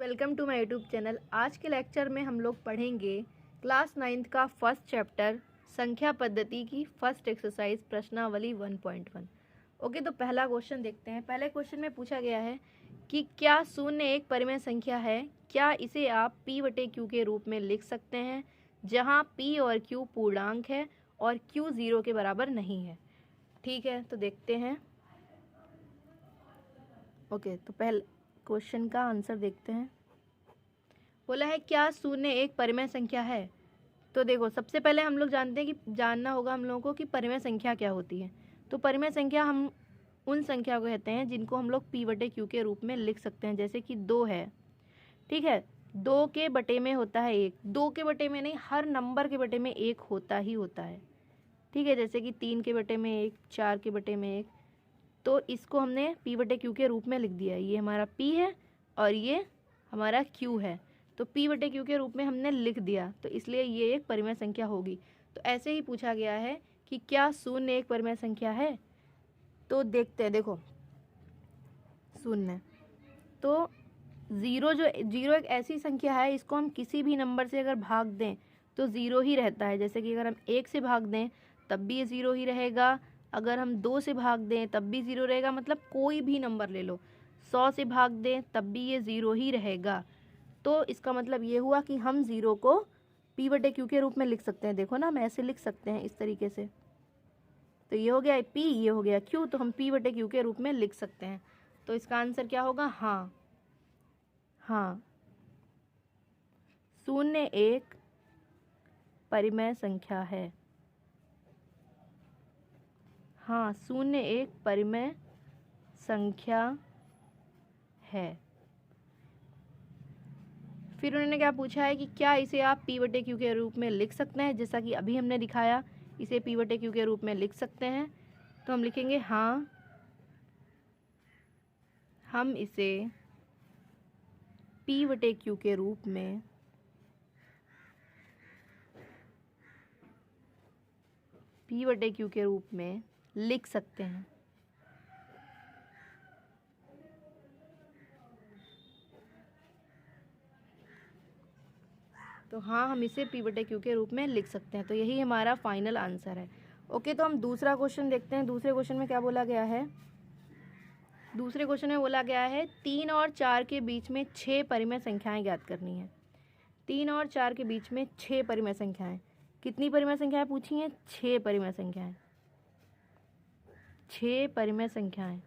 Welcome to my YouTube channel. आज के lecture में हम लोग पढ़ेंगे क्लास 9th का फर्स्ट चैप्टर संख्या पद्धति की फर्स्ट एक्सरसाइज प्रश्नावली 1.1। ओके, तो पहला क्वेश्चन देखते हैं। पहले क्वेश्चन में पूछा गया है कि क्या शून्य एक परिमेय संख्या है, क्या इसे आप p/q के रूप में लिख सकते हैं जहां p और q पूर्णांक है और q 0 के बराबर नहीं है। ठीक है, तो देखते हैं। ओके, तो पहले क्वेश्चन का आंसर देखते हैं। बोला है क्या शून्य एक परिमेय संख्या है। तो देखो, सबसे पहले हम लोग जानते हैं कि जानना होगा हम लोगों को कि परिमेय संख्या क्या होती है। तो परिमेय संख्या हम उन संख्या को कहते हैं जिनको हम लोग p/q के रूप में लिख सकते हैं। जैसे कि 2 है, ठीक है, 2 के बटे में होता है 1, 2 के बटे में नहीं, हर नंबर के बटे में 1 होता ही होता है। ठीक है, जैसे कि 3 के बटे में 1, 4 के बटे में 1। तो इसको हमने p/q के रूप में लिख दिया। ये हमारा p है और ये हमारा q है, तो p/q के रूप में हमने लिख दिया, तो इसलिए ये एक परिमेय संख्या होगी। तो ऐसे ही पूछा गया है कि क्या शून्य एक परिमेय संख्या है। तो देखते हैं। देखो, शून्य तो जीरो एक ऐसी संख्या है, इसको हम किसी भी नंबर से अगर भाग दें तो ज़ीरो ही रहता है। जैसे कि अगर हम 1 से भाग दें तब भी ये ज़ीरो ही रहेगा, अगर हम 2 से भाग दें तब भी ज़ीरो रहेगा। मतलब कोई भी नंबर ले लो, 100 से भाग दें तब भी ये ज़ीरो ही रहेगा। तो इसका मतलब ये हुआ कि हम ज़ीरो को p/q के रूप में लिख सकते हैं। देखो ना, हम ऐसे लिख सकते हैं इस तरीके से। तो ये हो गया p, ये हो गया q, तो हम p/q के रूप में लिख सकते हैं। तो इसका आंसर क्या होगा? हाँ, शून्य एक परिमेय संख्या है। हाँ, शून्य एक परिमेय संख्या है। फिर उन्होंने क्या पूछा है कि क्या इसे आप p/q के रूप में लिख सकते हैं, जैसा कि अभी हमने दिखाया, इसे p/q के रूप में लिख सकते हैं। तो हम लिखेंगे हाँ, हम इसे p/q के रूप में लिख सकते हैं। तो हाँ, हम इसे p/q के रूप में लिख सकते हैं। तो यही हमारा फाइनल आंसर है। ओके, तो हम दूसरा क्वेश्चन देखते हैं। दूसरे क्वेश्चन में क्या बोला गया है? दूसरे क्वेश्चन में बोला गया है 3 और 4 के बीच में 6 परिमेय संख्याएं ज्ञात करनी है। 3 और 4 के बीच में 6 परिमेय संख्याएं। कितनी परिमेय संख्याएं पूछी हैं? 6 परिमेय संख्याएं। 6 परिमेय संख्याएं।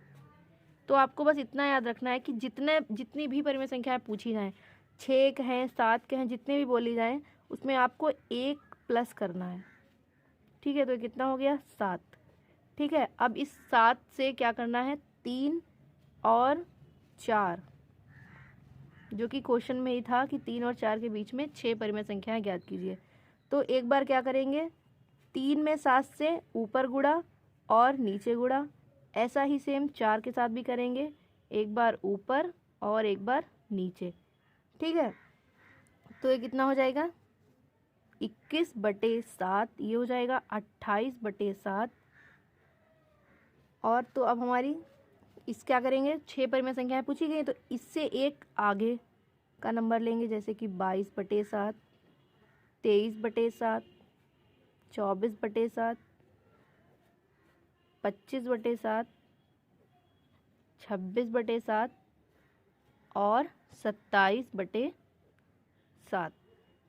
तो आपको बस इतना याद रखना है कि जितनी भी परिमेय संख्याएं पूछी जाएं, 6 कहें, 7 कहें, जितने भी बोली जाएं, उसमें आपको 1 प्लस करना है। ठीक है, तो कितना हो गया? 7। ठीक है, अब इस 7 से क्या करना है? 3 और 4, जो कि क्वेश्चन में ही था कि 3 और 4 के बीच में 6 परिमेय संख्याएं ज्ञात कीजिए। तो एक बार क्या करेंगे? 3 में 7 से ऊपर गुणा और नीचे गुणा। ऐसा ही सेम 4 के साथ भी करेंगे, एक बार ऊपर और एक बार नीचे। ठीक है, तो ये कितना हो जाएगा? 21/7, ये हो जाएगा 28/7। और तो अब हमारी इस क्या करेंगे? 6 परिमेय संख्याएं पूछी गई, तो इससे एक आगे का नंबर लेंगे, जैसे कि 22/7, 23/7, 24/7, 25/7, 26/7 और 27/7।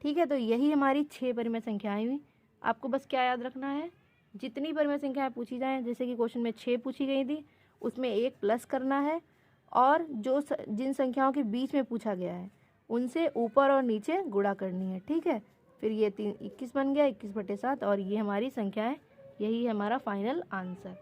ठीक है, तो यही हमारी 6 परिमेय संख्याएं हुई। आपको बस क्या याद रखना है? जितनी परिमेय संख्याएं पूछी जाएं, जैसे कि क्वेश्चन में 6 पूछी गई थी, उसमें 1 प्लस करना है, और जिन संख्याओं के बीच में पूछा गया है उनसे ऊपर और नीचे गुणा करनी है। ठीक है, फिर ये 21 बन गया, 21/7, और ये हमारी संख्या है। यही है हमारा फाइनल आंसर।